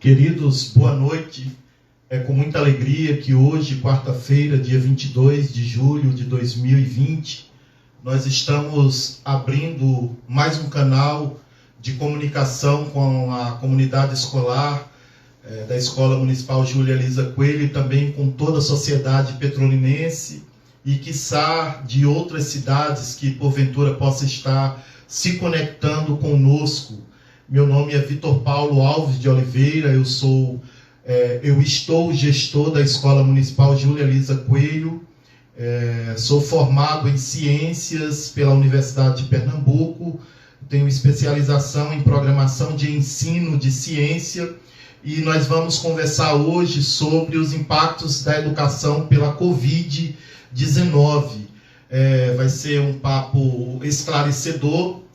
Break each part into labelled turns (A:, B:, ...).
A: Queridos, boa noite. É com muita alegria que hoje, quarta-feira, dia 22 de julho de 2020, nós estamos abrindo mais um canal de comunicação com a comunidade escolar da Escola Municipal Júlia Elisa Coelho e também com toda a sociedade petrolinense e, quiçá, de outras cidades que, porventura, possa estar se conectando conosco. Meu nome é Vitor Paulo Alves de Oliveira, eu estou gestor da Escola Municipal Júlia Elisa Coelho, sou formado em Ciências pela Universidade de Pernambuco, tenho especialização em Programação de Ensino de Ciência e nós vamos conversar hoje sobre os impactos da educação pela Covid-19. Vai ser um papo esclarecedor.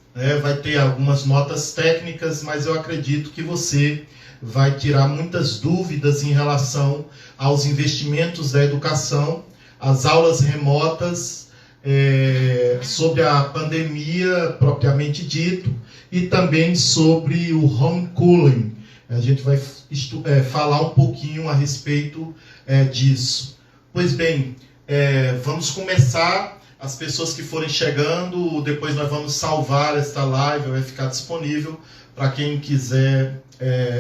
A: Vai ter algumas notas técnicas, mas eu acredito que você vai tirar muitas dúvidas em relação aos investimentos da educação, as aulas remotas, sobre a pandemia propriamente dito, e também sobre o homeschooling. A gente vai falar um pouquinho a respeito disso. Pois bem, vamos começar. As pessoas que forem chegando, depois nós vamos salvar esta live, vai ficar disponível para quem quiser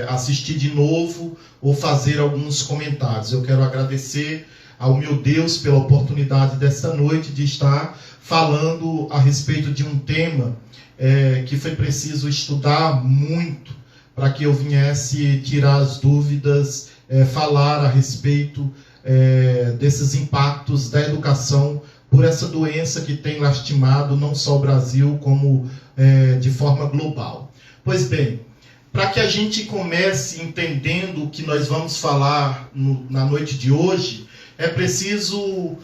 A: assistir de novo ou fazer alguns comentários. Eu quero agradecer ao meu Deus pela oportunidade desta noite de estar falando a respeito de um tema que foi preciso estudar muito para que eu viesse tirar as dúvidas, falar a respeito desses impactos da educação por essa doença que tem lastimado não só o Brasil, como de forma global. Pois bem, para que a gente comece entendendo o que nós vamos falar na noite de hoje, é preciso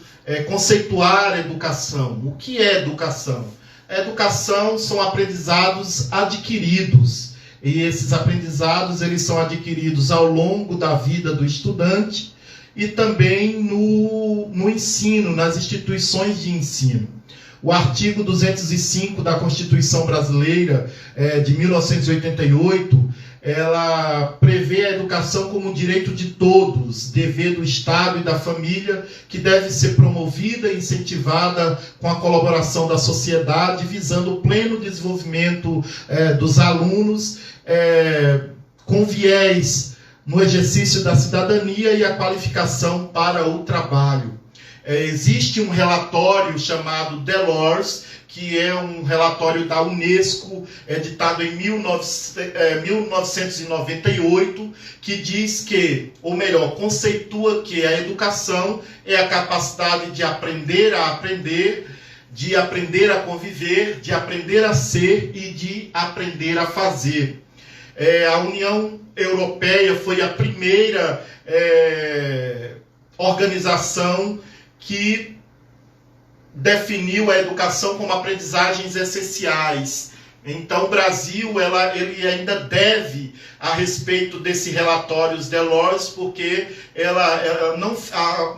A: conceituar a educação. O que é educação? A educação são aprendizados adquiridos, e esses aprendizados eles são adquiridos ao longo da vida do estudante, e também no ensino, nas instituições de ensino. O artigo 205 da Constituição Brasileira, de 1988, ela prevê a educação como um direito de todos, dever do Estado e da família, que deve ser promovida e incentivada com a colaboração da sociedade, visando o pleno desenvolvimento dos alunos, com viés no exercício da cidadania e a qualificação para o trabalho. Existe um relatório chamado Delors, que é um relatório da Unesco, editado em 1998, que diz que, ou melhor, conceitua que a educação é a capacidade de aprender a aprender, de aprender a conviver, de aprender a ser e de aprender a fazer. A União Europeia foi a primeira organização que definiu a educação como aprendizagens essenciais. Então, o Brasil ele ainda deve a respeito desse relatório Delors, porque ela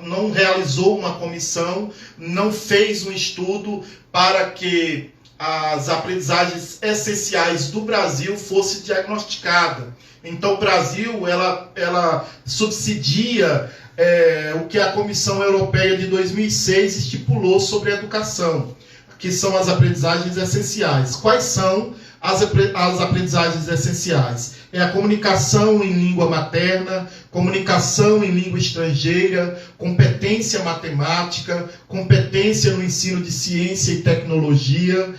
A: não realizou uma comissão, não fez um estudo para que as aprendizagens essenciais do Brasil fosse diagnosticada. Então, o Brasil ela subsidia o que a Comissão Europeia de 2006 estipulou sobre a educação, que são as aprendizagens essenciais. Quais são as aprendizagens essenciais? É a comunicação em língua materna, comunicação em língua estrangeira, competência matemática, competência no ensino de ciência e tecnologia,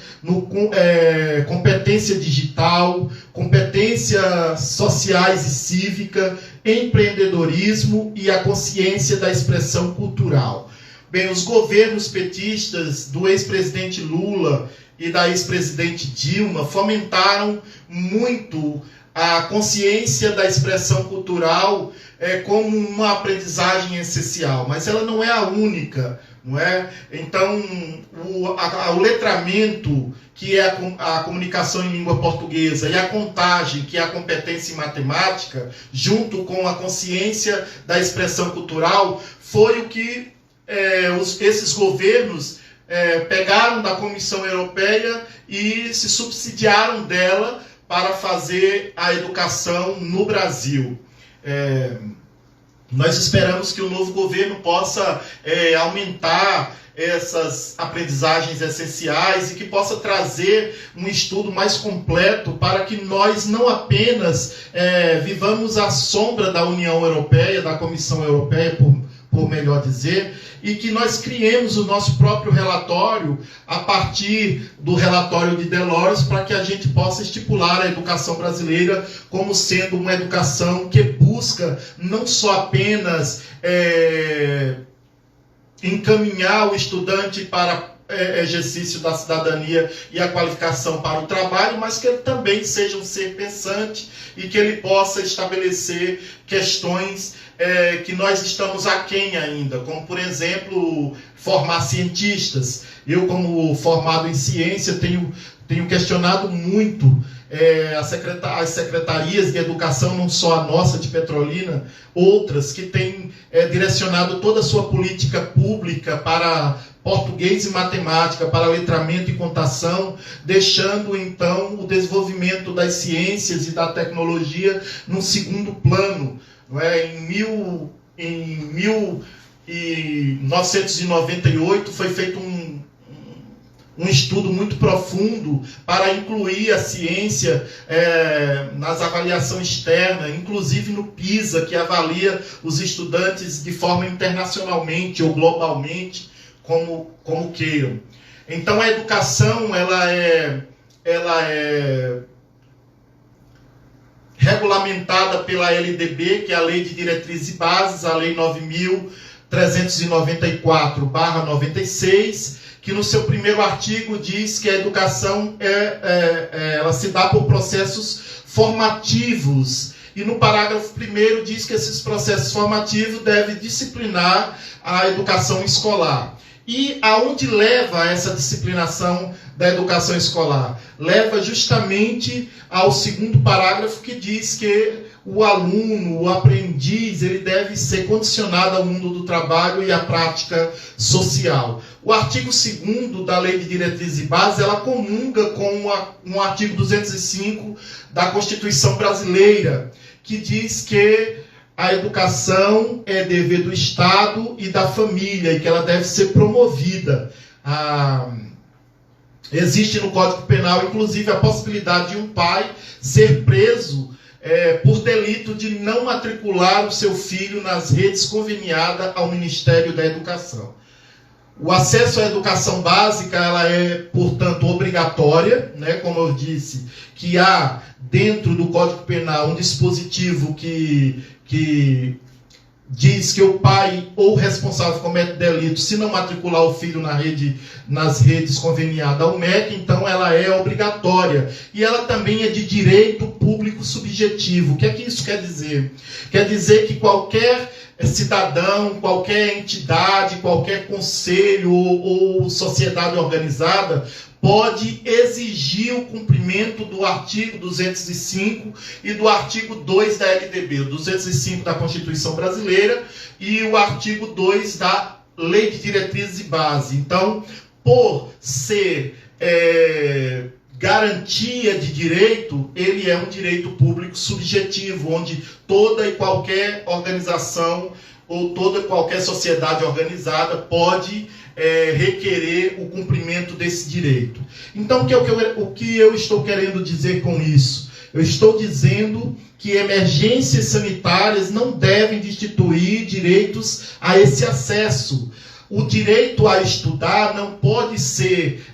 A: competência digital, competências sociais e cívica, empreendedorismo e a consciência da expressão cultural. Bem, os governos petistas do ex-presidente Lula e da ex-presidente Dilma fomentaram muito a consciência da expressão cultural como uma aprendizagem essencial, mas ela não é a única, não é? Então, o letramento, que é a comunicação em língua portuguesa, e a contagem, que é a competência em matemática, junto com a consciência da expressão cultural, foi o que esses governos pegaram da Comissão Europeia e se subsidiaram dela para fazer a educação no Brasil. Nós esperamos que o novo governo possa aumentar essas aprendizagens essenciais e que possa trazer um estudo mais completo para que nós não apenas vivamos à sombra da União Europeia, da Comissão Europeia, por melhor dizer, e que nós criemos o nosso próprio relatório a partir do relatório de Delors, para que a gente possa estipular a educação brasileira como sendo uma educação que busca não só apenas encaminhar o estudante para exercício da cidadania e a qualificação para o trabalho, mas que ele também seja um ser pensante e que ele possa estabelecer questões que nós estamos aquém ainda, como, por exemplo, formar cientistas. Eu, como formado em ciência, tenho questionado muito as secretarias de educação, não só a nossa de Petrolina, outras que têm direcionado toda a sua política pública para português e matemática, para letramento e contação, deixando então o desenvolvimento das ciências e da tecnologia num segundo plano. Não é? Em 1998 foi feito um estudo muito profundo para incluir a ciência nas avaliações externas, inclusive no PISA, que avalia os estudantes de forma internacionalmente ou globalmente, como queiram. Então a educação ela é regulamentada pela LDB, que é a Lei de Diretrizes e Bases, a Lei 9.394/96, que no seu primeiro artigo diz que a educação ela se dá por processos formativos. E no parágrafo 1º diz que esses processos formativos devem disciplinar a educação escolar. E aonde leva essa disciplinação da educação escolar? Leva justamente ao segundo parágrafo, que diz que o aluno, o aprendiz, ele deve ser condicionado ao mundo do trabalho e à prática social. O artigo 2º da Lei de Diretrizes e Bases, ela comunga com um artigo 205 da Constituição Brasileira, que diz que a educação é dever do Estado e da família, e que ela deve ser promovida. Existe no Código Penal, inclusive, a possibilidade de um pai ser preso por delito de não matricular o seu filho nas redes conveniadas ao Ministério da Educação. O acesso à educação básica ela é, portanto, obrigatória, né? Como eu disse, que há dentro do Código Penal um dispositivo que diz que o pai ou o responsável comete delito se não matricular o filho nas redes conveniadas ao MEC, então ela é obrigatória. E ela também é de direito público subjetivo. O que é que isso quer dizer? Quer dizer que qualquer cidadão, qualquer entidade, qualquer conselho ou sociedade organizada pode exigir o cumprimento do artigo 205 e do artigo 2 da LDB, o 205 da Constituição Brasileira e o artigo 2 da Lei de Diretrizes e Bases. Então, por ser garantia de direito, ele é um direito público subjetivo, onde toda e qualquer organização ou toda e qualquer sociedade organizada pode requerer o cumprimento desse direito. Então, o que eu estou querendo dizer com isso? Eu estou dizendo que emergências sanitárias não devem destituir direitos a esse acesso. O direito a estudar não pode ser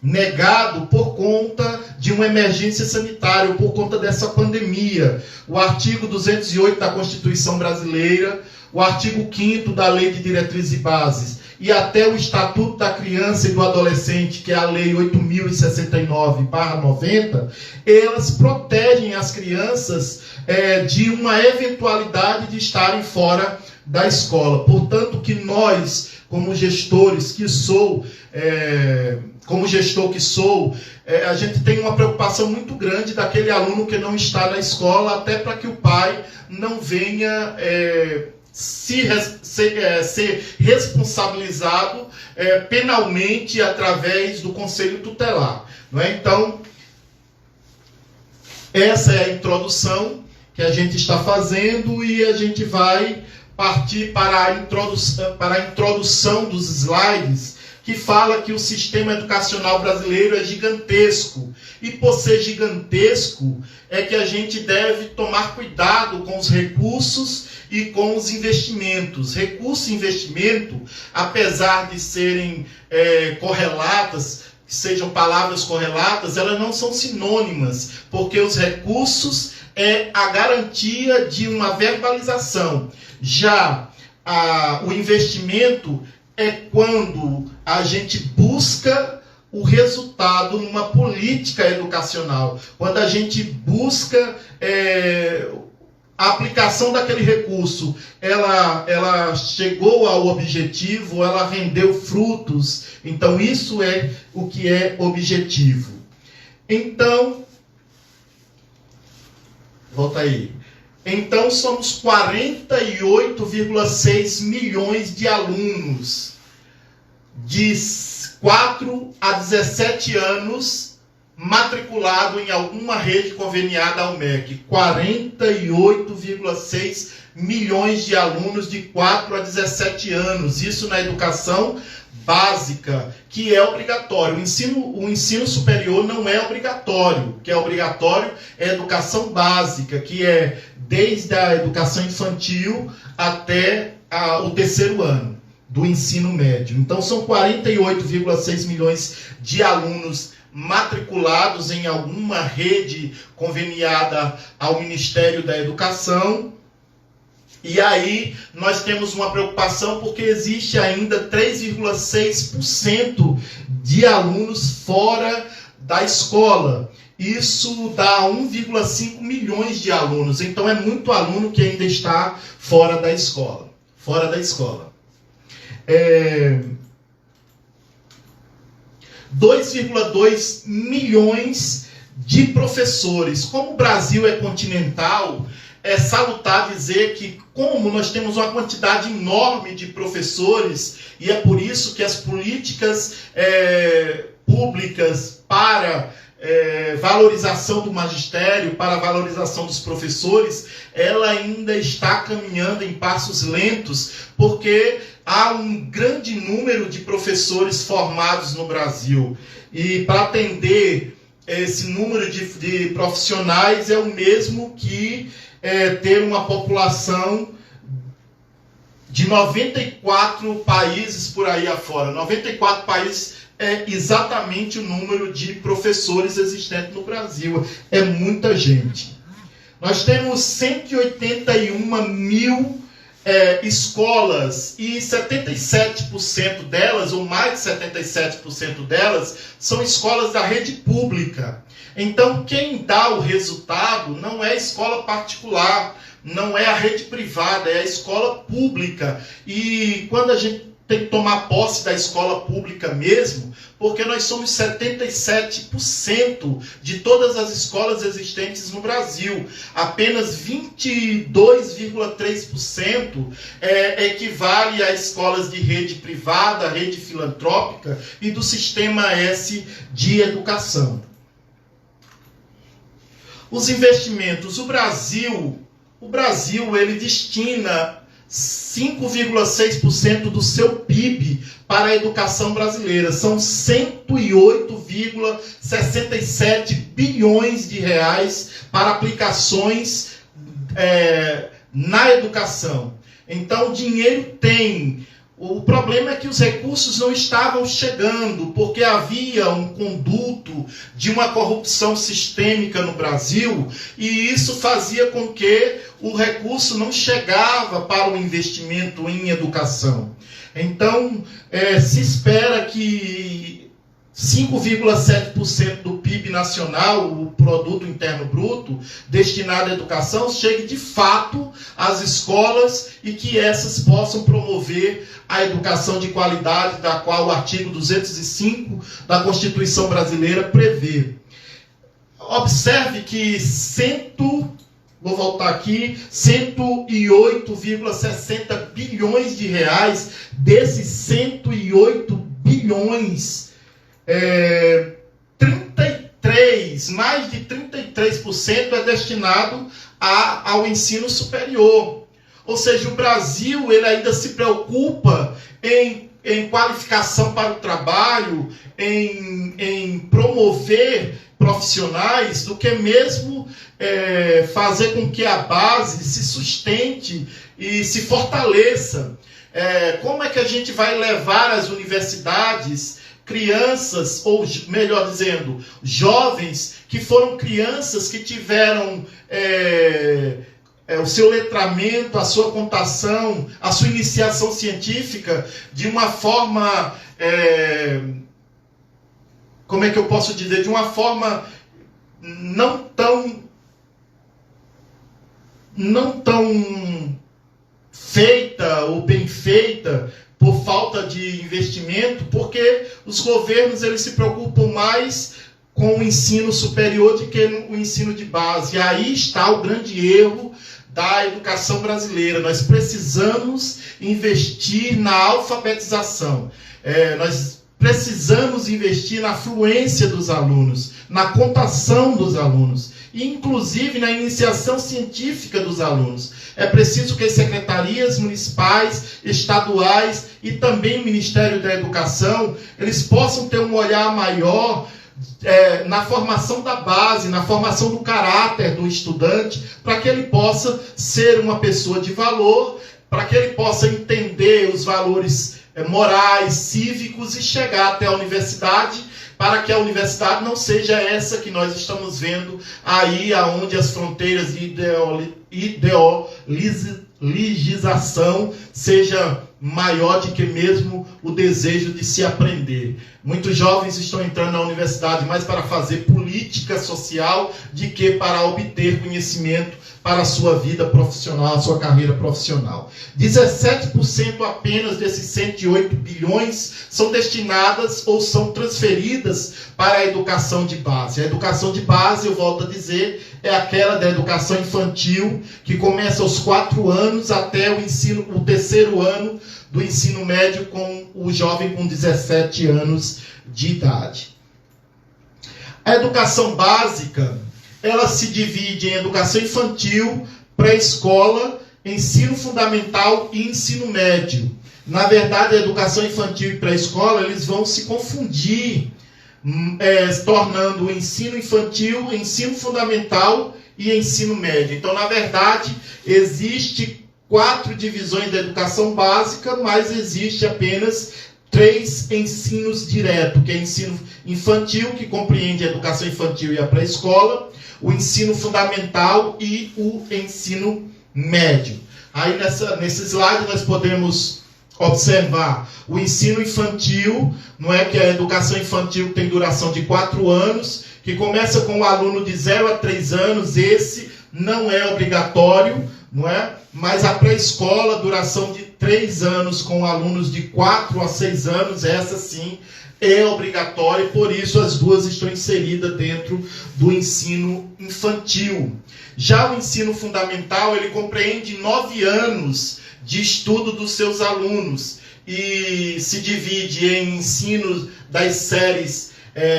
A: negado por conta de uma emergência sanitária, por conta dessa pandemia. O artigo 208 da Constituição Brasileira, o artigo 5º da Lei de Diretrizes e Bases e até o Estatuto da Criança e do Adolescente, que é a Lei 8.069/90, elas protegem as crianças de uma eventualidade de estarem fora da escola. Portanto, que nós, como gestores que sou, como gestor que sou, a gente tem uma preocupação muito grande daquele aluno que não está na escola, até para que o pai não venha ser responsabilizado penalmente através do Conselho Tutelar. Não é? Então, essa é a introdução que a gente está fazendo e a gente vai partir para a introdução dos slides, que fala que o sistema educacional brasileiro é gigantesco. E por ser gigantesco, é que a gente deve tomar cuidado com os recursos e com os investimentos. Recurso e investimento, apesar de serem correlatas, que sejam palavras correlatas, elas não são sinônimas, porque os recursos é a garantia de uma verbalização. Já o investimento é quando a gente busca o resultado numa política educacional, quando a gente busca a aplicação daquele recurso, ela chegou ao objetivo, ela rendeu frutos. Então, isso é o que é objetivo. Então, volta aí. Então, somos 48,6 milhões de alunos de 4 a 17 anos matriculado em alguma rede conveniada ao MEC. 48,6 milhões de alunos de 4 a 17 anos. Isso na educação básica, que é obrigatório. O ensino superior não é obrigatório. O que é obrigatório é a educação básica, que é desde a educação infantil até o terceiro ano do ensino médio. Então, são 48,6 milhões de alunos matriculados em alguma rede conveniada ao Ministério da Educação. E aí nós temos uma preocupação porque existe ainda 3,6% de alunos fora da escola. Isso dá 1,5 milhões de alunos. Então é muito aluno que ainda está fora da escola. 2,2 milhões de professores. Como o Brasil é continental, é salutar dizer que, como nós temos uma quantidade enorme de professores, e é por isso que as políticas públicas para valorização do magistério, para a valorização dos professores, ela ainda está caminhando em passos lentos, porque há um grande número de professores formados no Brasil. E para atender esse número de profissionais é o mesmo que ter uma população de 94 países por aí afora. 94 países é exatamente o número de professores existentes no Brasil. É muita gente. Nós temos 181 mil escolas e 77% delas, ou mais de 77% delas, são escolas da rede pública. Então, quem dá o resultado não é a escola particular, não é a rede privada, é a escola pública. E quando a gente tem que tomar posse da escola pública mesmo, porque nós somos 77% de todas as escolas existentes no Brasil. Apenas 22,3% equivale a escolas de rede privada, rede filantrópica e do Sistema S de educação. Os investimentos. O Brasil ele destina 5,6% do seu PIB para a educação brasileira. São 108,67 bilhões de reais para aplicações na educação. Então, o dinheiro tem. O problema é que os recursos não estavam chegando, porque havia um conduto de uma corrupção sistêmica no Brasil, e isso fazia com que o recurso não chegava para o investimento em educação. Então, se espera que 5,7% do PIB nacional, o Produto Interno Bruto, destinado à educação, chegue de fato às escolas e que essas possam promover a educação de qualidade, da qual o artigo 205 da Constituição Brasileira prevê. Observe que 108,60 bilhões de reais, desses 108 bilhões, 33 mais de 33% é destinado ao ensino superior. Ou seja, o Brasil ele ainda se preocupa em qualificação para o trabalho, em promover profissionais, do que mesmo fazer com que a base se sustente e se fortaleça. Como é que a gente vai levar às universidades crianças, ou melhor dizendo, jovens que foram crianças que tiveram o seu letramento, a sua contação, a sua iniciação científica de uma forma, como é que eu posso dizer, de uma forma não tão feita ou bem feita, por falta de investimento, porque os governos eles se preocupam mais com o ensino superior do que o ensino de base. E aí está o grande erro da educação brasileira. Nós precisamos investir na alfabetização. Nós precisamos investir na fluência dos alunos, na contação dos alunos, e inclusive na iniciação científica dos alunos. É preciso que as secretarias municipais, estaduais e também o Ministério da Educação, eles possam ter um olhar maior na formação da base, na formação do caráter do estudante, para que ele possa ser uma pessoa de valor, para que ele possa entender os valores morais, cívicos e chegar até a universidade, para que a universidade não seja essa que nós estamos vendo aí, aonde as fronteiras de ideologização seja maior do que mesmo o desejo de se aprender. Muitos jovens estão entrando na universidade mais para fazer política social do que para obter conhecimento para a sua vida profissional, a sua carreira profissional. 17% apenas desses 108 bilhões são destinadas ou são transferidas para a educação de base. A educação de base, eu volto a dizer, é aquela da educação infantil, que começa aos 4 anos até o terceiro ano do ensino médio, com o jovem com 17 anos de idade. A educação básica, ela se divide em educação infantil, pré-escola, ensino fundamental e ensino médio. Na verdade, a educação infantil e pré-escola, eles vão se confundir, tornando o ensino infantil, ensino fundamental e ensino médio. Então, na verdade, existe 4 divisões da educação básica, mas existe apenas 3 ensinos diretos, que é ensino infantil, que compreende a educação infantil e a pré-escola, o ensino fundamental e o ensino médio. Aí nesse slide nós podemos observar o ensino infantil, não é, que a educação infantil tem duração de 4 anos, que começa com o aluno de 0 a 3 anos, esse não é obrigatório, não é? Mas a pré-escola, duração de 3 anos, com alunos de 4 a 6 anos, essa sim é obrigatória, e por isso as duas estão inseridas dentro do ensino infantil. Já o ensino fundamental, ele compreende 9 anos de estudo dos seus alunos, e se divide em ensino das séries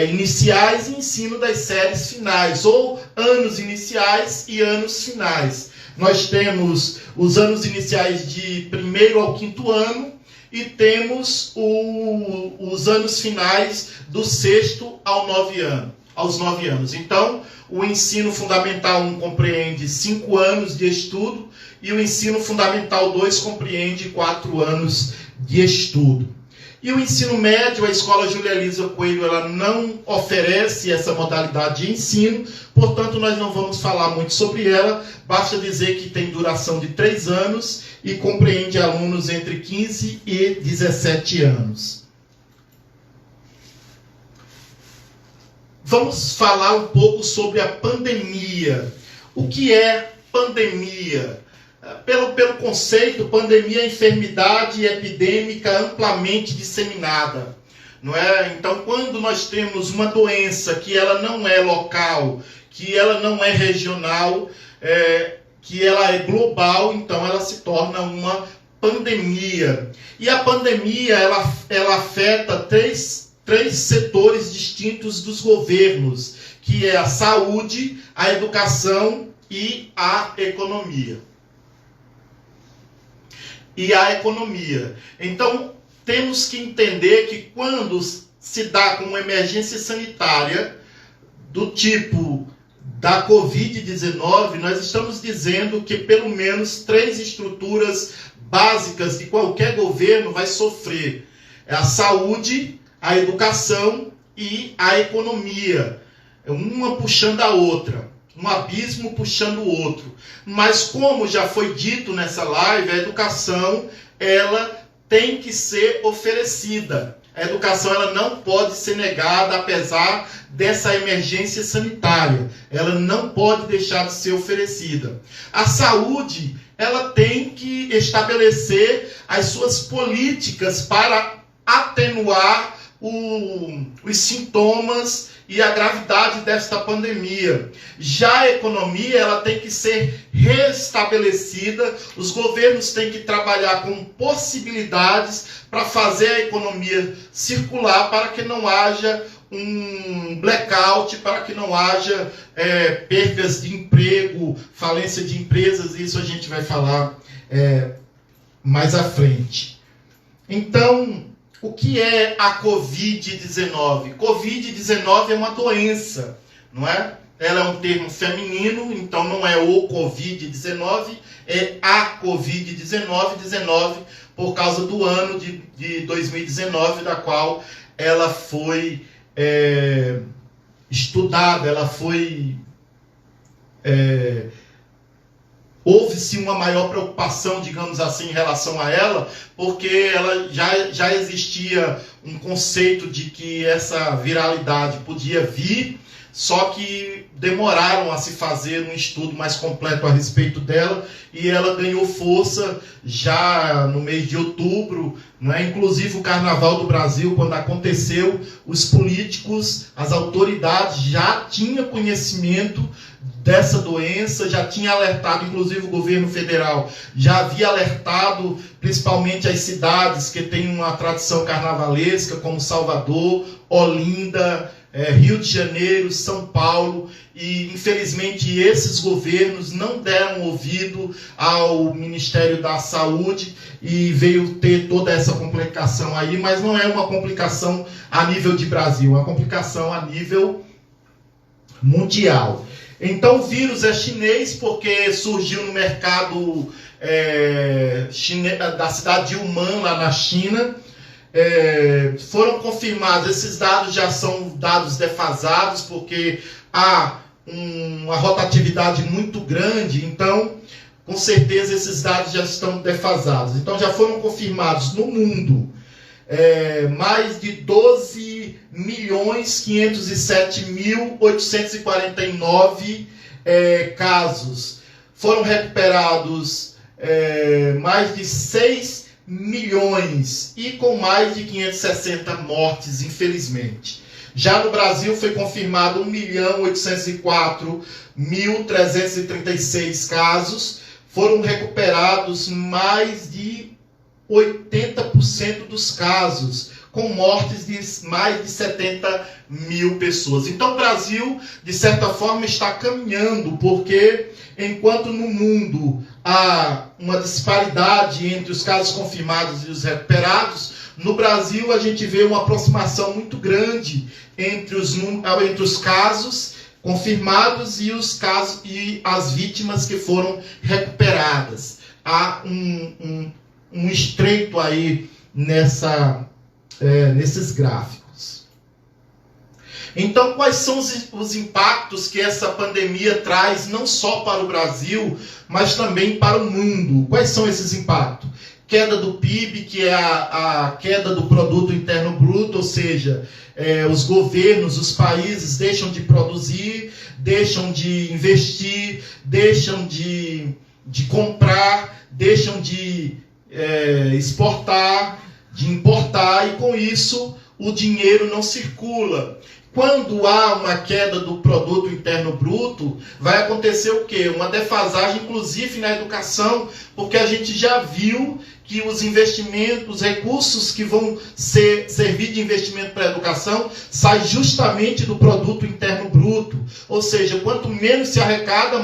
A: iniciais e ensino das séries finais, ou anos iniciais e anos finais. Nós temos os anos iniciais de 1º ao 5º ano, e temos os anos finais do 6º aos 9 anos. Então, o ensino fundamental 1 compreende 5 anos de estudo, e o ensino fundamental 2 compreende 4 anos de estudo. E o ensino médio, a Escola Júlia Elisa Coelho, ela não oferece essa modalidade de ensino, portanto nós não vamos falar muito sobre ela, basta dizer que tem duração de 3 anos e compreende alunos entre 15 e 17 anos. Vamos falar um pouco sobre a pandemia. O que é pandemia? Pelo conceito, pandemia é enfermidade epidêmica amplamente disseminada, não é? Então, quando nós temos uma doença que ela não é local, que ela não é regional, que ela é global, então ela se torna uma pandemia. E a pandemia, ela afeta três setores distintos dos governos, que é a saúde, a educação e a economia. Então, temos que entender que quando se dá com uma emergência sanitária do tipo da Covid-19, nós estamos dizendo que pelo menos 3 estruturas básicas de qualquer governo vai sofrer. É a saúde, a educação e a economia. Uma puxando a outra. Um abismo puxando o outro. Mas como já foi dito nessa live, a educação, ela tem que ser oferecida. A educação, ela não pode ser negada, apesar dessa emergência sanitária. Ela não pode deixar de ser oferecida. A saúde, ela tem que estabelecer as suas políticas para atenuar os sintomas e a gravidade desta pandemia. Já a economia, ela tem que ser restabelecida, os governos têm que trabalhar com possibilidades para fazer a economia circular, para que não haja um blackout, para que não haja perdas de emprego, falência de empresas, isso a gente vai falar mais à frente. Então, o que é a Covid-19? Covid-19 é uma doença, não é? Ela é um termo feminino, então não é o Covid-19, é a Covid-19, 19 por causa do ano de 2019, da qual ela foi estudada, ela foi... houve-se uma maior preocupação, digamos assim, em relação a ela, porque ela já existia um conceito de que essa viralidade podia vir, só que demoraram a se fazer um estudo mais completo a respeito dela, e ela ganhou força já no mês de outubro, né? Inclusive o Carnaval do Brasil, quando aconteceu, os políticos, as autoridades já tinham conhecimento dessa doença, já tinha alertado, inclusive o governo federal já havia alertado, principalmente as cidades que têm uma tradição carnavalesca, como Salvador, Olinda, Rio de Janeiro, São Paulo, e infelizmente esses governos não deram ouvido ao Ministério da Saúde e veio ter toda essa complicação aí, mas não é uma complicação a nível de Brasil, é uma complicação a nível mundial. Então o vírus é chinês porque surgiu no mercado da cidade de Wuhan, lá na China. Foram confirmados, esses dados já são dados defasados, porque há uma rotatividade muito grande, então com certeza esses dados já estão defasados. Então já foram confirmados no mundo mais de 12.507.849 casos. Foram recuperados mais de 6 milhões e com mais de 560 mortes, infelizmente. Já no Brasil foi confirmado 1.804.336 casos. Foram recuperados mais de 80% dos casos, com mortes de mais de 70 mil pessoas. Então o Brasil, de certa forma, está caminhando, porque enquanto no mundo há uma disparidade entre os casos confirmados e os recuperados, no Brasil a gente vê uma aproximação muito grande entre os casos confirmados e os casos e as vítimas que foram recuperadas. Há um estreito aí nesses gráficos. Então, quais são os impactos que essa pandemia traz, não só para o Brasil, mas também para o mundo? Quais são esses impactos? Queda do PIB, que é a queda do produto interno bruto, ou seja, os governos, os países deixam de produzir, deixam de investir, deixam de comprar, deixam de exportar, de importar, e com isso o dinheiro não circula. Quando há uma queda do produto interno bruto, vai acontecer o quê? Uma defasagem, inclusive na educação, porque a gente já viu que os investimentos, os recursos que vão servir de investimento para a educação, saem justamente do produto interno bruto. Ou seja, quanto menos se arrecada,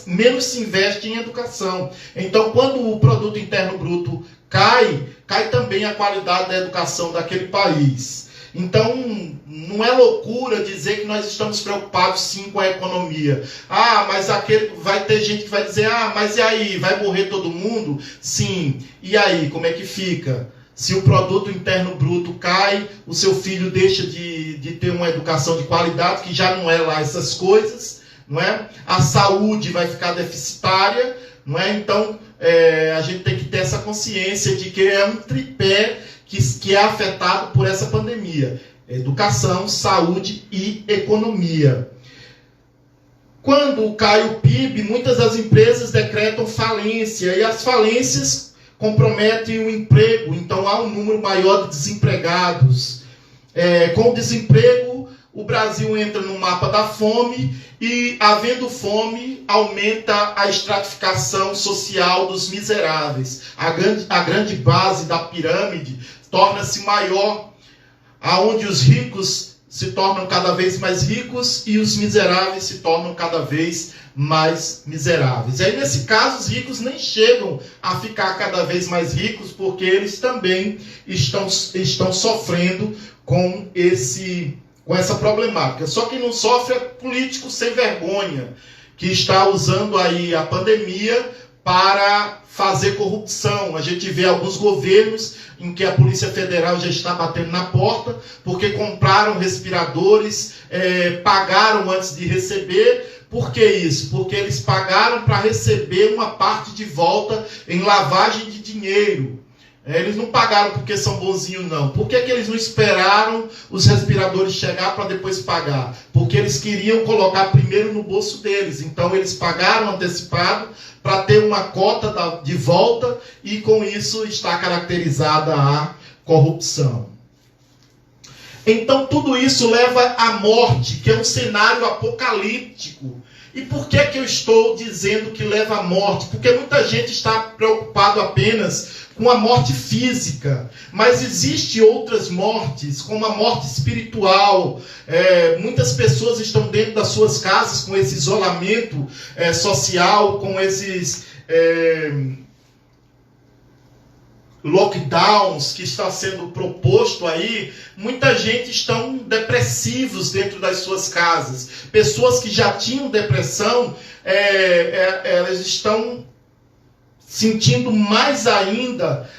A: menos se investe em educação. Então, quando o produto interno bruto cai também a qualidade da educação daquele país. Então, não é loucura dizer que nós estamos preocupados sim com a economia. Mas vai ter gente que vai dizer, mas e aí, vai morrer todo mundo? Sim. E aí, como é que fica? Se o produto interno bruto cai, o seu filho deixa de ter uma educação de qualidade, que já não é lá essas coisas, não é? A saúde vai ficar deficitária, não é? Então, a gente tem que ter essa consciência de que é um tripé que é afetado por essa pandemia: educação, saúde e economia. Quando cai o PIB, muitas das empresas decretam falência, e as falências comprometem o emprego, então há um número maior de desempregados. Com o desemprego, o Brasil entra no mapa da fome, e, havendo fome, aumenta a estratificação social dos miseráveis. A grande base da pirâmide torna-se maior, aonde os ricos se tornam cada vez mais ricos e os miseráveis se tornam cada vez mais miseráveis. E aí, nesse caso, os ricos nem chegam a ficar cada vez mais ricos, porque eles também estão sofrendo com essa problemática. Só quem não sofre é político sem vergonha, que está usando aí a pandemia para fazer corrupção. A gente vê alguns governos em que a Polícia Federal já está batendo na porta, porque compraram respiradores, pagaram antes de receber. Por que isso? Porque eles pagaram para receber uma parte de volta em lavagem de dinheiro. Eles não pagaram porque são bonzinhos, não. Por que eles não esperaram os respiradores chegar para depois pagar? Porque eles queriam colocar primeiro no bolso deles. Então, eles pagaram antecipado para ter uma cota de volta, e com isso está caracterizada a corrupção. Então, tudo isso leva à morte, que é um cenário apocalíptico. E por que eu estou dizendo que leva à morte? Porque muita gente está preocupado apenas com a morte física, mas existem outras mortes, como a morte espiritual. Muitas pessoas estão dentro das suas casas com esse isolamento social, com esses lockdowns que está sendo proposto aí. Muita gente estão depressivos dentro das suas casas. Pessoas que já tinham depressão, elas estão sentindo mais ainda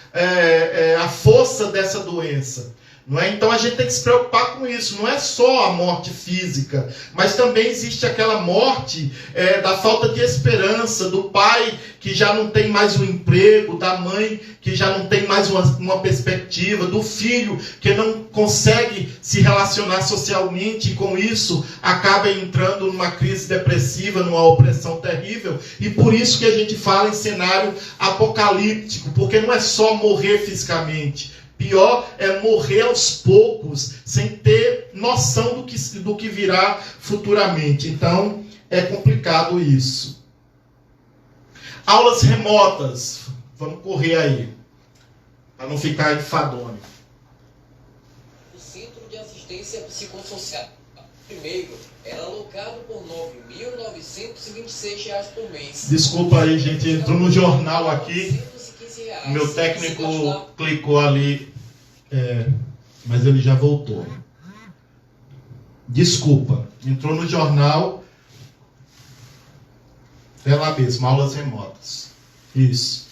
A: a força dessa doença. Não é? Então a gente tem que se preocupar com isso. Não é só a morte física, mas também existe aquela morte da falta de esperança, do pai que já não tem mais um emprego, da mãe que já não tem mais uma perspectiva, do filho que não consegue se relacionar socialmente, e com isso acaba entrando numa crise depressiva, numa opressão terrível. E por isso que a gente fala em cenário apocalíptico, porque não é só morrer fisicamente. Pior é morrer aos poucos, sem ter noção do que virá futuramente. Então, é complicado isso. Aulas remotas. Vamos correr aí, para não ficar enfadonho.
B: O Centro de Assistência Psicossocial, primeiro, era alocado por R$ 9.926 por mês.
A: Desculpa aí, gente, entrou no jornal aqui. O meu técnico clicou ali, mas ele já voltou. Desculpa, entrou no jornal. É lá mesmo, aulas remotas. Isso.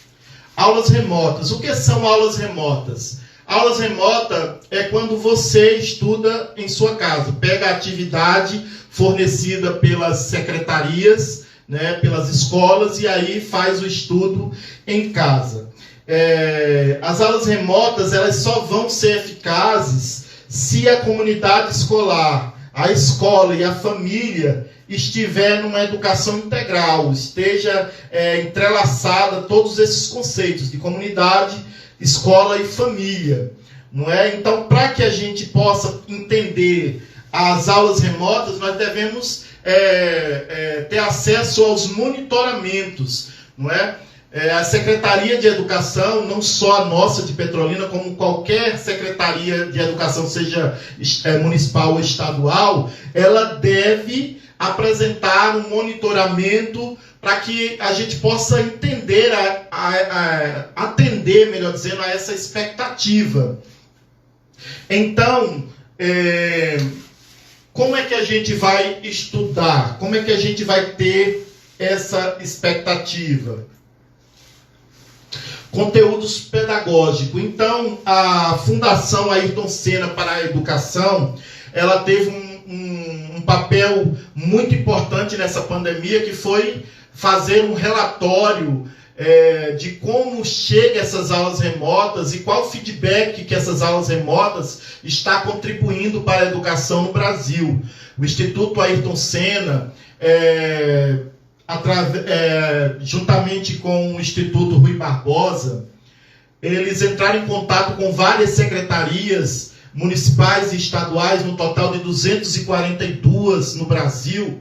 A: Aulas remotas. O que são aulas remotas? Aulas remotas é quando você estuda em sua casa. Pega a atividade fornecida pelas secretarias, né, pelas escolas, e aí faz o estudo em casa. As aulas remotas, elas só vão ser eficazes se a comunidade escolar, a escola e a família estiver numa educação integral, esteja entrelaçada todos esses conceitos de comunidade, escola e família, não é? Então, para que a gente possa entender às aulas remotas, nós devemos ter acesso aos monitoramentos, não é? A Secretaria de Educação, não só a nossa de Petrolina, como qualquer Secretaria de Educação, seja municipal ou estadual, ela deve apresentar um monitoramento para que a gente possa entender, atender, melhor dizendo, a essa expectativa. Então, como é que a gente vai estudar? Como é que a gente vai ter essa expectativa? Conteúdos pedagógicos. Então, a Fundação Ayrton Senna para a Educação, ela teve um papel muito importante nessa pandemia, que foi fazer um relatório de como chega essas aulas remotas e qual o feedback que essas aulas remotas está contribuindo para a educação no Brasil. O Instituto Ayrton Senna, juntamente com o Instituto Rui Barbosa, eles entraram em contato com várias secretarias municipais e estaduais, no total de 242 no Brasil,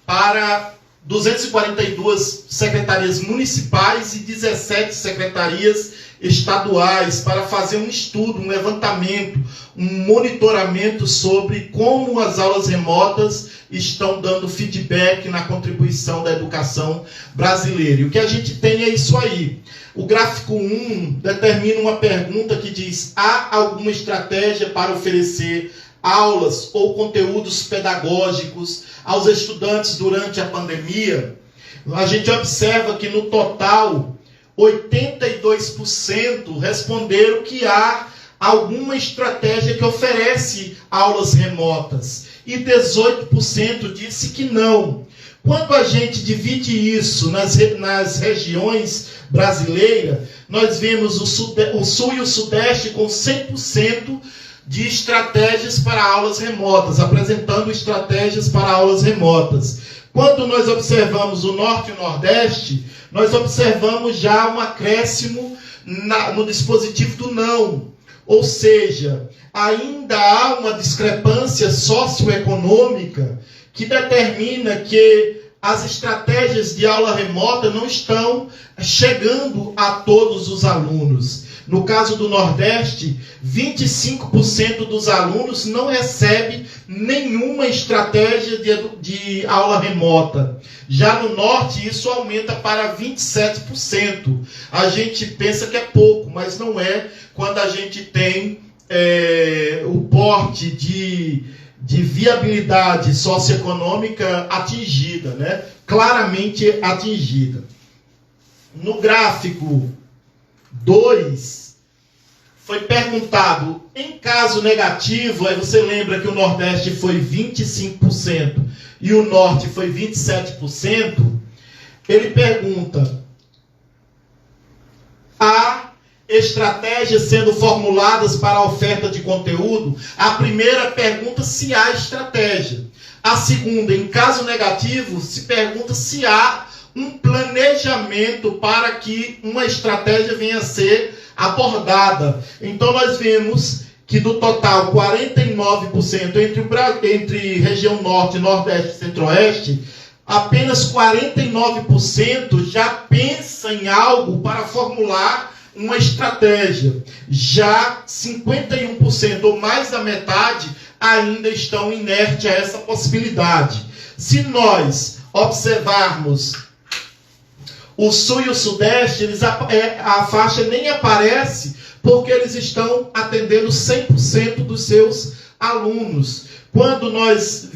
A: para 242 secretarias municipais e 17 secretarias estaduais, para fazer um estudo, um levantamento, um monitoramento sobre como as aulas remotas estão dando feedback na contribuição da educação brasileira. E o que a gente tem é isso aí. O gráfico 1 determina uma pergunta que diz: há alguma estratégia para oferecer aulas ou conteúdos pedagógicos aos estudantes durante a pandemia? A gente observa que no total 82% responderam que há alguma estratégia que oferece aulas remotas e 18% disse que não. Quando a gente divide isso nas regiões brasileiras, nós vemos o Sul e o Sudeste com 100% de estratégias para aulas remotas, apresentando estratégias para aulas remotas. Quando nós observamos o Norte e o Nordeste, nós observamos já um acréscimo no dispositivo do não. Ou seja, ainda há uma discrepância socioeconômica que determina que as estratégias de aula remota não estão chegando a todos os alunos. No caso do Nordeste, 25% dos alunos não recebem nenhuma estratégia de aula remota. Já no Norte, isso aumenta para 27%. A gente pensa que é pouco, mas não é quando a gente tem o porte de viabilidade socioeconômica atingida, né? Claramente atingida. No gráfico 2, foi perguntado, em caso negativo, aí você lembra que o Nordeste foi 25% e o Norte foi 27%, ele pergunta: há estratégias sendo formuladas para a oferta de conteúdo? A primeira pergunta se há estratégia. A segunda, em caso negativo, se pergunta se há um planejamento para que uma estratégia venha a ser abordada. Então nós vemos que do total 49% entre região Norte, Nordeste e Centro-Oeste, apenas 49% já pensa em algo para formular uma estratégia. Já 51%, ou mais da metade, ainda estão inertes a essa possibilidade. Se nós observarmos o Sul e o Sudeste, a faixa nem aparece, porque eles estão atendendo 100% dos seus alunos. Quando nós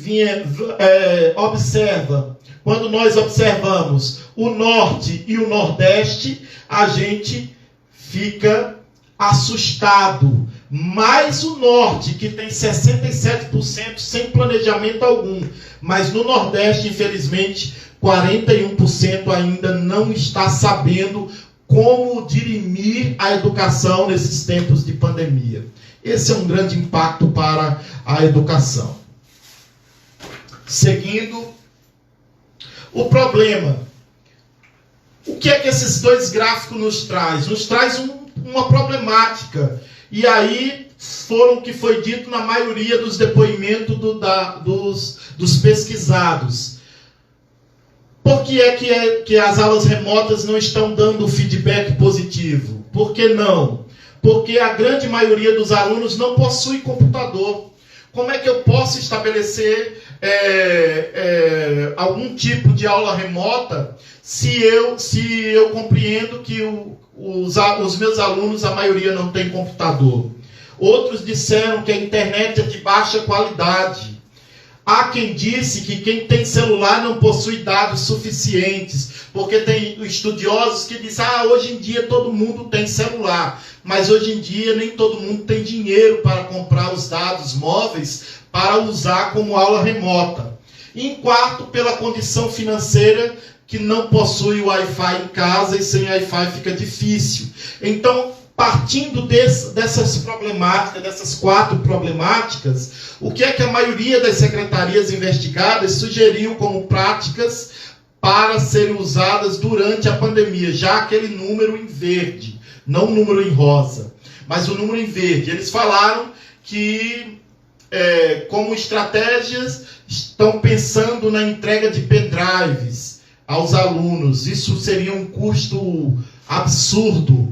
A: observamos o Norte e o Nordeste, a gente fica assustado. Mais o Norte, que tem 67% sem planejamento algum. Mas no Nordeste, infelizmente, 41% ainda não está sabendo como dirimir a educação nesses tempos de pandemia. Esse é um grande impacto para a educação. Seguindo, o problema. O que é que esses dois gráficos nos traz? Nos traz uma problemática. E aí foram o que foi dito na maioria dos depoimentos dos pesquisados. Por que é que as aulas remotas não estão dando feedback positivo? Por que não? Porque a grande maioria dos alunos não possui computador. Como é que eu posso estabelecer algum tipo de aula remota se eu compreendo que os meus alunos, a maioria não tem computador? Outros disseram que a internet é de baixa qualidade. Há quem disse que quem tem celular não possui dados suficientes, porque tem estudiosos que dizem, hoje em dia todo mundo tem celular, mas hoje em dia nem todo mundo tem dinheiro para comprar os dados móveis para usar como aula remota. E em quarto, pela condição financeira, que não possui Wi-Fi em casa, e sem Wi-Fi fica difícil. Então, partindo dessas problemáticas, dessas 4 problemáticas, o que é que a maioria das secretarias investigadas sugeriu como práticas para serem usadas durante a pandemia? Já aquele número em verde, não o número em rosa, mas o número em verde. Eles falaram que, como estratégias, estão pensando na entrega de pendrives aos alunos. Isso seria um custo absurdo.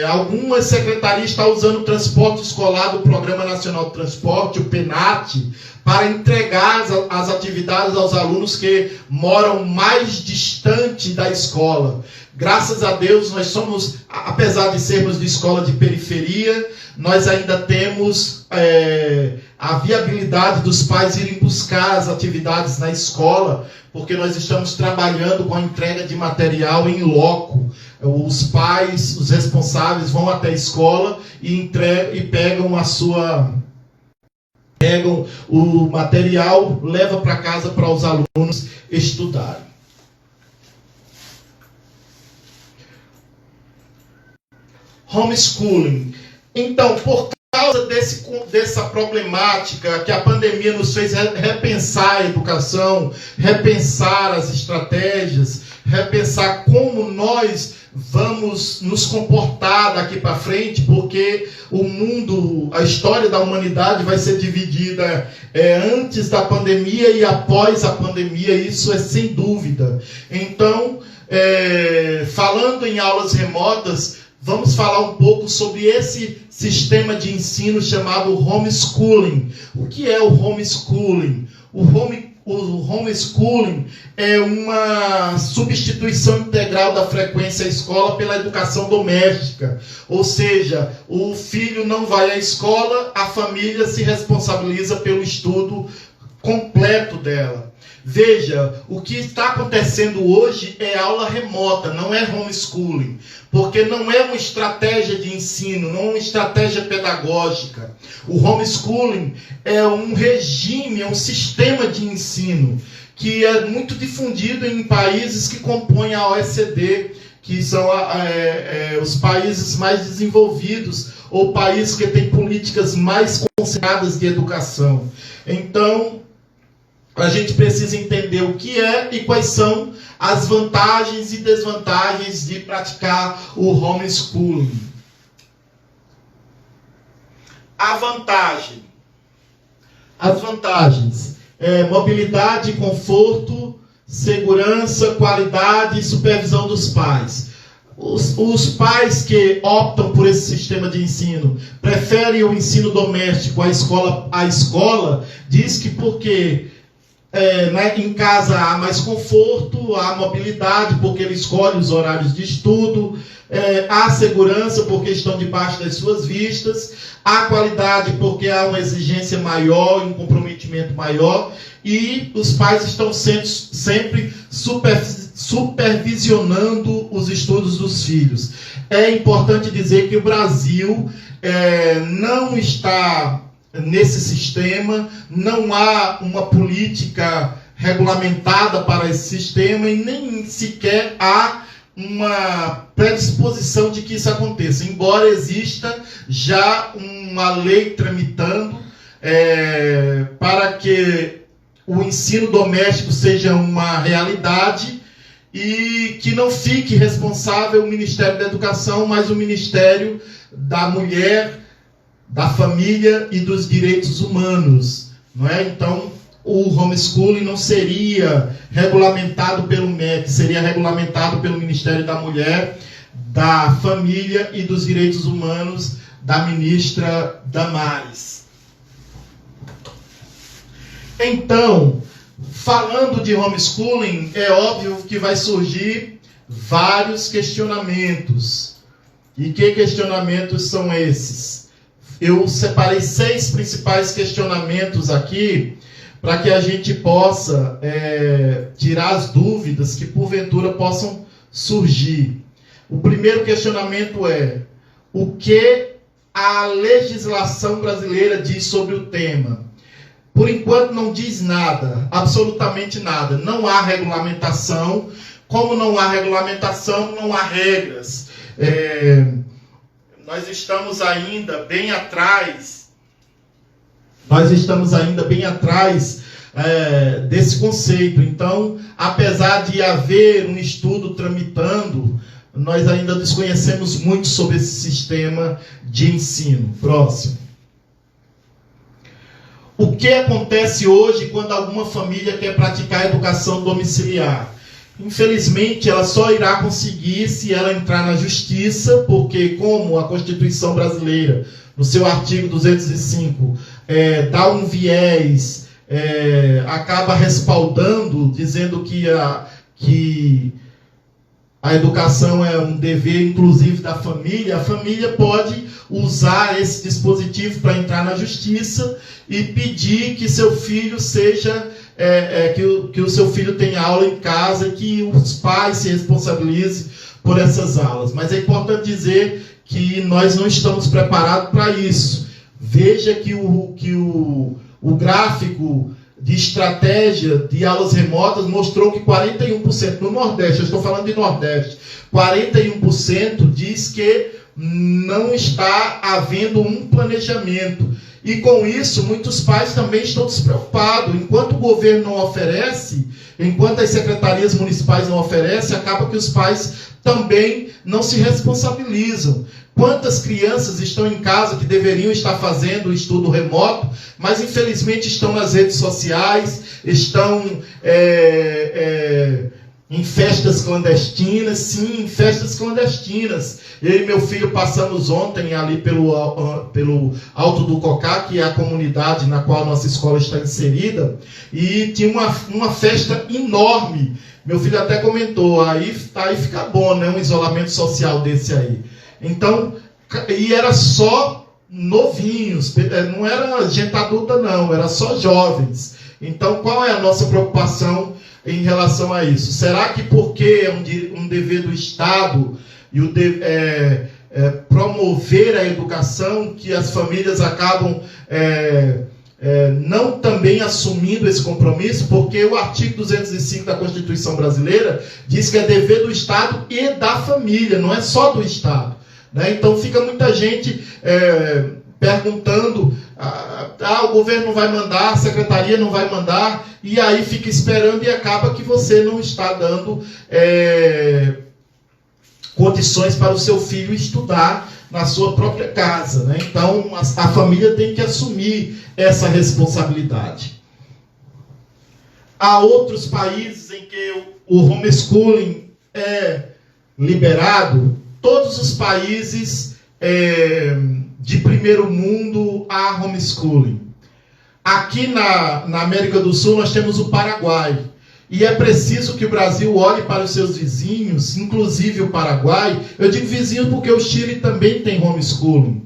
A: Algumas secretarias estão usando o transporte escolar do Programa Nacional de Transporte, o PENAT, para entregar as atividades aos alunos que moram mais distante da escola. Graças a Deus, nós somos, apesar de sermos de escola de periferia, nós ainda temos a viabilidade dos pais irem buscar as atividades na escola, porque nós estamos trabalhando com a entrega de material em loco. Os pais, os responsáveis, vão até a escola e pegam o material, levam para casa para os alunos estudarem. Homeschooling. Então, por causa dessa problemática que a pandemia nos fez repensar a educação, repensar as estratégias, repensar como nós vamos nos comportar daqui para frente, porque o mundo, a história da humanidade vai ser dividida antes da pandemia e após a pandemia, isso é sem dúvida. Então, falando em aulas remotas, vamos falar um pouco sobre esse sistema de ensino chamado homeschooling. O que é o homeschooling? O homeschooling é uma substituição integral da frequência à escola pela educação doméstica. Ou seja, o filho não vai à escola, a família se responsabiliza pelo estudo completo dela. Veja, o que está acontecendo hoje é aula remota, não é homeschooling, porque não é uma estratégia de ensino, não é uma estratégia pedagógica. O homeschooling é um regime, é um sistema de ensino que é muito difundido em países que compõem a OECD, que são os países mais desenvolvidos ou países que têm políticas mais concentradas de educação. Então, a gente precisa entender o que é e quais são as vantagens e desvantagens de praticar o homeschooling. As vantagens. Mobilidade, conforto, segurança, qualidade e supervisão dos pais. Os pais que optam por esse sistema de ensino preferem o ensino doméstico à escola, diz que porque em casa há mais conforto, há mobilidade, porque ele escolhe os horários de estudo, há segurança, porque estão debaixo das suas vistas, há qualidade, porque há uma exigência maior, um comprometimento maior, e os pais estão sempre supervisionando os estudos dos filhos. É importante dizer que o Brasil não está nesse sistema, não há uma política regulamentada para esse sistema e nem sequer há uma predisposição de que isso aconteça, embora exista já uma lei tramitando para que o ensino doméstico seja uma realidade e que não fique responsável o Ministério da Educação, mas o Ministério da mulher, da família e dos direitos humanos, não é? Então, o homeschooling não seria regulamentado pelo MEC, seria regulamentado pelo Ministério da Mulher, da Família e dos Direitos Humanos, da ministra Damares. Então, falando de homeschooling, é óbvio que vai surgir vários questionamentos. E que questionamentos são esses? Eu separei 6 principais questionamentos aqui, para que a gente possa tirar as dúvidas que porventura possam surgir. O primeiro questionamento é: o que a legislação brasileira diz sobre o tema? Por enquanto não diz nada, absolutamente nada. Não há regulamentação. Como não há regulamentação, não há regras. Nós estamos ainda bem atrás. Desse conceito. Então, apesar de haver um estudo tramitando, nós ainda desconhecemos muito sobre esse sistema de ensino. Próximo. O que acontece hoje quando alguma família quer praticar educação domiciliar? Infelizmente, ela só irá conseguir se ela entrar na justiça, porque como a Constituição brasileira, no seu artigo 205, dá um viés, acaba respaldando, dizendo que a educação é um dever, inclusive, da família. A família pode usar esse dispositivo para entrar na justiça e pedir que seu filho seja... que o seu filho tenha aula em casa, que os pais se responsabilizem por essas aulas. Mas é importante dizer que nós não estamos preparados para isso. Veja que o gráfico de estratégia de aulas remotas mostrou que 41% no Nordeste, eu estou falando de Nordeste, 41% diz que não está havendo um planejamento. E com isso, muitos pais também estão despreocupados. Enquanto o governo não oferece, enquanto as secretarias municipais não oferecem, acaba que os pais também não se responsabilizam. Quantas crianças estão em casa que deveriam estar fazendo o estudo remoto, mas infelizmente estão nas redes sociais, estão em festas clandestinas? Sim, em festas clandestinas. Eu e meu filho passamos ontem ali pelo Alto do Cocá, que é a comunidade na qual nossa escola está inserida, e tinha uma festa enorme. Meu filho até comentou, aí fica bom, né, um isolamento social desse aí. Então, e era só novinhos, não era gente adulta não, era só jovens. Então, qual é a nossa preocupação em relação a isso? Será que porque é um dever do Estado e promover a educação, que as famílias acabam não também assumindo esse compromisso? Porque o artigo 205 da Constituição Brasileira diz que é dever do Estado e da família, não é só do Estado, né? Então fica muita gente perguntando, o governo não vai mandar, a secretaria não vai mandar, e aí fica esperando e acaba que você não está dando condições para o seu filho estudar na sua própria casa, né? Então a família tem que assumir essa responsabilidade. Há outros países em que o homeschooling é liberado. Todos os países de primeiro mundo há homeschooling. Aqui na América do Sul nós temos o Paraguai. E é preciso que o Brasil olhe para os seus vizinhos, inclusive o Paraguai. Eu digo vizinho porque o Chile também tem homeschooling,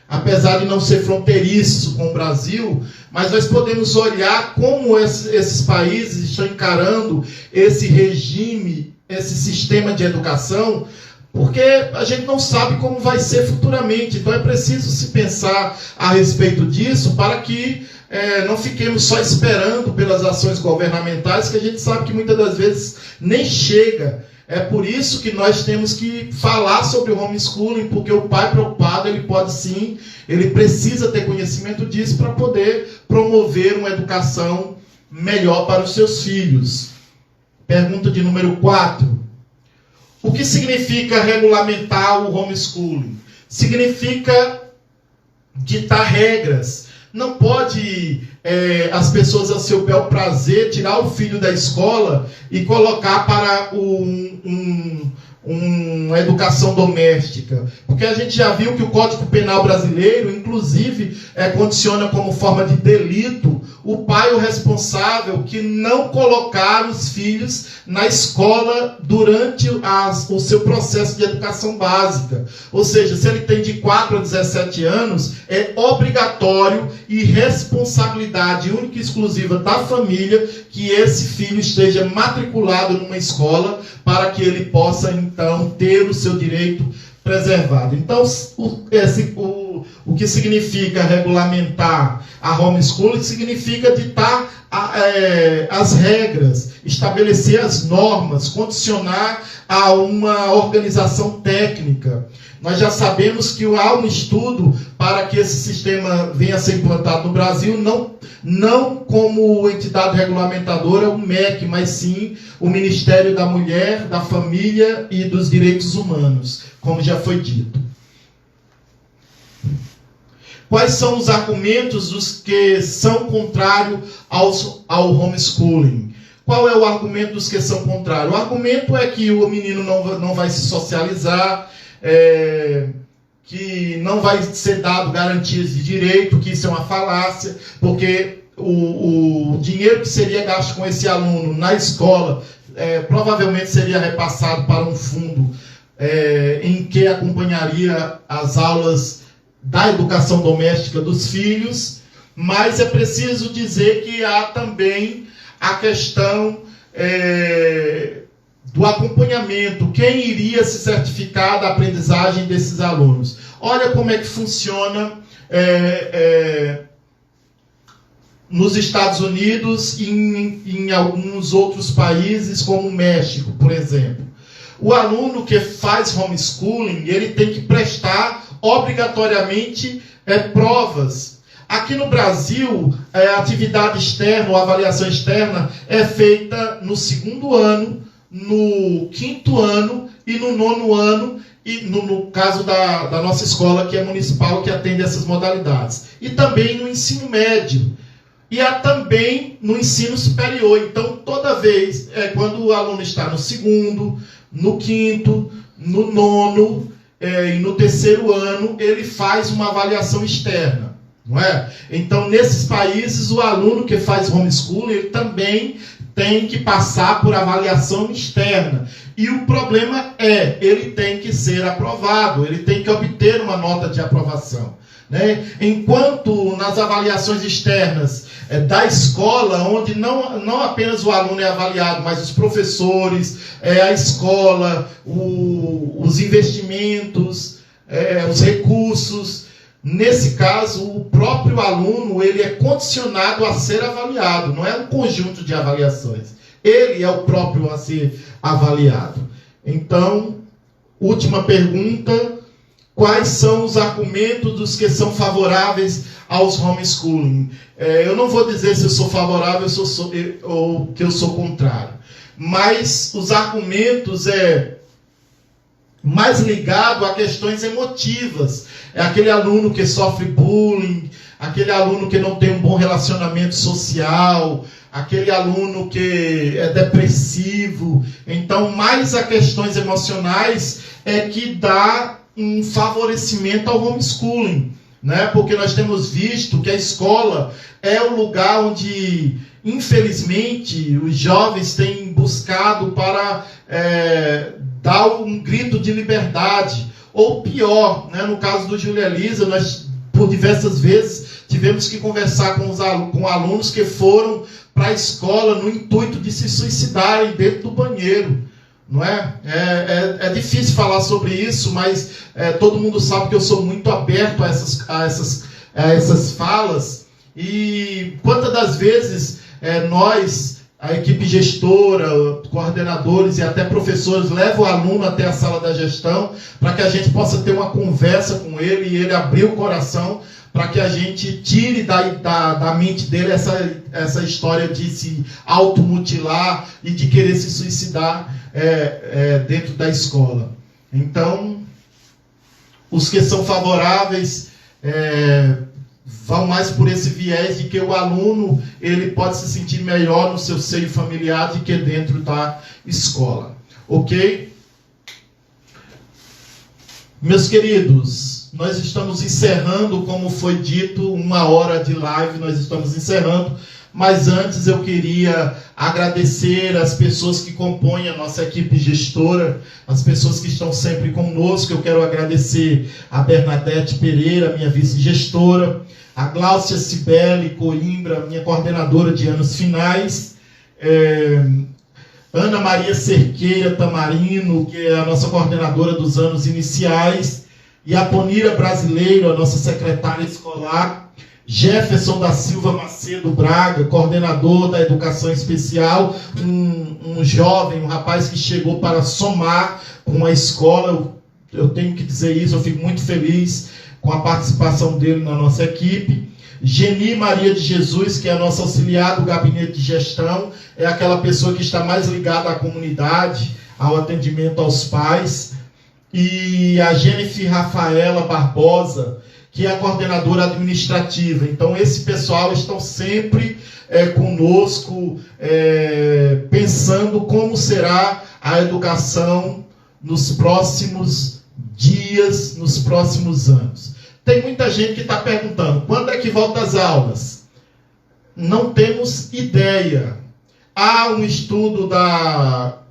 A: apesar de não ser fronteiriço com o Brasil, mas nós podemos olhar como esses países estão encarando esse regime, esse sistema de educação, porque a gente não sabe como vai ser futuramente. Então é preciso se pensar a respeito disso para que não fiquemos só esperando pelas ações governamentais, que a gente sabe que muitas das vezes nem chega. É por isso que nós temos que falar sobre o homeschooling, porque o pai preocupado, ele pode sim, ele precisa ter conhecimento disso para poder promover uma educação melhor para os seus filhos. Pergunta de número 4. O que significa regulamentar o homeschooling? significa ditar regras. Não pode as pessoas, a seu bel prazer, tirar o filho da escola e colocar para uma educação doméstica. Porque a gente já viu que o Código Penal brasileiro, inclusive, condiciona como forma de delito o pai ou responsável que não colocar os filhos na escola durante o seu processo de educação básica. Ou seja, se ele tem de 4 a 17 anos, é obrigatório e responsabilidade única e exclusiva da família que esse filho esteja matriculado numa escola para que ele possa, então, ter o seu direito preservado. Então, o que significa regulamentar a homeschooling significa ditar as regras, estabelecer as normas, condicionar a uma organização técnica. Nós já sabemos que há um estudo para que esse sistema venha a ser implantado no Brasil, não como entidade regulamentadora, o MEC, mas sim o Ministério da Mulher, da Família e dos Direitos Humanos, como já foi dito. Quais são os argumentos dos que são contrários ao homeschooling? Qual é o argumento dos que são contrários? O argumento é que o menino não vai se socializar, que não vai ser dado garantias de direito, que isso é uma falácia, porque o dinheiro que seria gasto com esse aluno na escola provavelmente seria repassado para um fundo em que acompanharia as aulas da educação doméstica dos filhos, mas é preciso dizer que há também a questão do acompanhamento, quem iria se certificar da aprendizagem desses alunos. Olha como é que funciona nos Estados Unidos e em alguns outros países, como o México, por exemplo. O aluno que faz homeschooling, ele tem que prestar obrigatoriamente provas. Aqui no Brasil, a atividade externa, ou avaliação externa, é feita no 2º ano, no 5º ano e no 9º ano, e no caso da nossa escola, que é municipal, que atende essas modalidades. E também no ensino médio. E há também no ensino superior. Então, toda vez, quando o aluno está no 2º, no 5º, no 9º, e no 3º ano, ele faz uma avaliação externa, não é? Então, nesses países, o aluno que faz homeschooling, ele também tem que passar por avaliação externa. E o problema ele tem que ser aprovado, ele tem que obter uma nota de aprovação, né? Enquanto nas avaliações externas da escola, onde não apenas o aluno é avaliado, mas os professores, a escola, os investimentos, os recursos. Nesse caso, o próprio aluno ele é condicionado a ser avaliado, não é um conjunto de avaliações. Ele é o próprio a ser avaliado. Então, última pergunta: quais são os argumentos dos que são favoráveis aos homeschooling? Eu não vou dizer se eu sou favorável ou que eu sou contrário, mas os argumentos mais ligado a questões emotivas. É aquele aluno que sofre bullying, aquele aluno que não tem um bom relacionamento social, aquele aluno que é depressivo. Então, mais a questões emocionais que dá um favorecimento ao homeschooling, né? Porque nós temos visto que a escola é o lugar onde, infelizmente, os jovens têm buscado para dar um grito de liberdade. Ou pior, né? No caso do Júlia Elisa, nós, por diversas vezes, tivemos que conversar com alunos que foram para a escola no intuito de se suicidarem dentro do banheiro. Não é? É difícil falar sobre isso, mas todo mundo sabe que eu sou muito aberto a essas falas. E quantas das vezes nós, a equipe gestora, coordenadores e até professores, levam o aluno até a sala da gestão para que a gente possa ter uma conversa com ele e ele abrir o coração para que a gente tire da mente dele essa história de se automutilar e de querer se suicidar dentro da escola. Então, os que são favoráveis vão mais por esse viés de que o aluno ele pode se sentir melhor no seu seio familiar do que dentro da escola. Ok? Meus queridos, nós estamos encerrando, como foi dito, 1 hora de live, nós estamos encerrando, mas antes eu queria agradecer as pessoas que compõem a nossa equipe gestora, as pessoas que estão sempre conosco. Eu quero agradecer a Bernadette Pereira, minha vice-gestora, a Gláucia Cibele Coimbra, minha coordenadora de anos finais, Ana Maria Cerqueira Tamarino, que é a nossa coordenadora dos anos iniciais, e a Ponira Brasileiro, a nossa secretária escolar, Jefferson da Silva Macedo Braga, coordenador da educação especial, um jovem, um rapaz que chegou para somar com a escola. Eu tenho que dizer isso, eu fico muito feliz com a participação dele na nossa equipe. Geni Maria de Jesus, que é a nossa auxiliar do gabinete de gestão, é aquela pessoa que está mais ligada à comunidade, ao atendimento aos pais. E a Jennifer Rafaela Barbosa, que é a coordenadora administrativa. Então, esse pessoal estão sempre conosco, pensando como será a educação nos próximos dias, nos próximos anos. Tem muita gente que está perguntando, quando é que volta as aulas? Não temos ideia. Há um estudo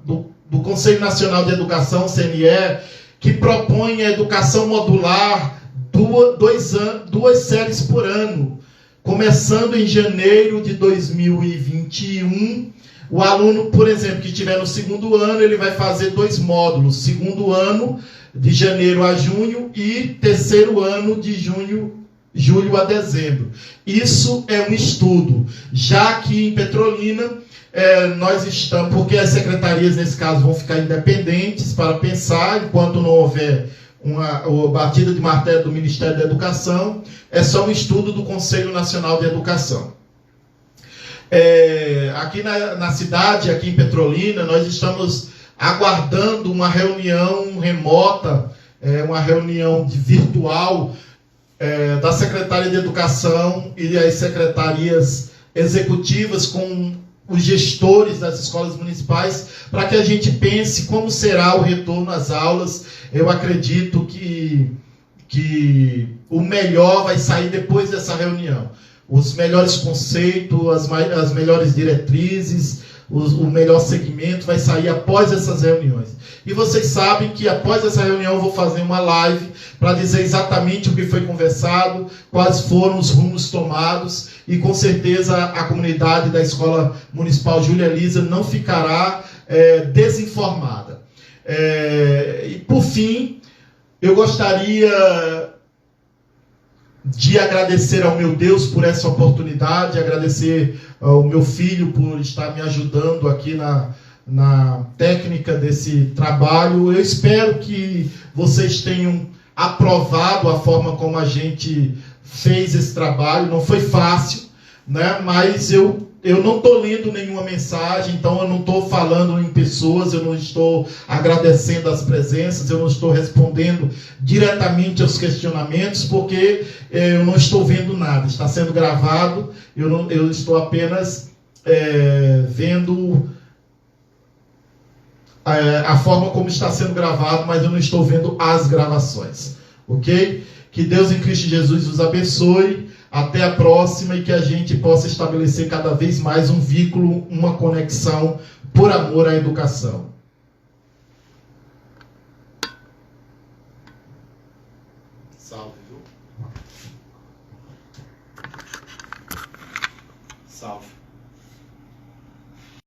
A: do Conselho Nacional de Educação, CNE, que propõe a educação modular, duas séries por ano, começando em janeiro de 2021. O aluno, por exemplo, que estiver no segundo ano, ele vai fazer 2 módulos, segundo ano de janeiro a junho e terceiro ano de julho a dezembro. Isso é um estudo. Já aqui em Petrolina, nós estamos, porque as secretarias, nesse caso, vão ficar independentes para pensar, enquanto não houver uma batida de martelo do Ministério da Educação, é só um estudo do Conselho Nacional de Educação. Aqui na cidade, aqui em Petrolina, nós estamos aguardando uma reunião remota, uma reunião virtual da Secretaria de Educação e das secretarias executivas com os gestores das escolas municipais, para que a gente pense como será o retorno às aulas. Eu acredito que o melhor vai sair depois dessa reunião. Os melhores conceitos, as melhores diretrizes, o melhor segmento vai sair após essas reuniões. E vocês sabem que após essa reunião eu vou fazer uma live para dizer exatamente o que foi conversado, quais foram os rumos tomados, e com certeza a comunidade da Escola Municipal Júlia Elisa não ficará desinformada. E por fim, eu gostaria de agradecer ao meu Deus por essa oportunidade, agradecer ao meu filho por estar me ajudando aqui na técnica desse trabalho. Eu espero que vocês tenham aprovado a forma como a gente fez esse trabalho. Não foi fácil, né? Mas eu não estou lendo nenhuma mensagem, então eu não estou falando em pessoas, eu não estou agradecendo as presenças, eu não estou respondendo diretamente aos questionamentos, porque eu não estou vendo nada. Está sendo gravado, eu estou apenas vendo a forma como está sendo gravado, mas eu não estou vendo as gravações. Ok? Que Deus em Cristo Jesus os abençoe. Até a próxima, e que a gente possa estabelecer cada vez mais um vínculo, uma conexão por amor à educação. Salve, viu? Salve.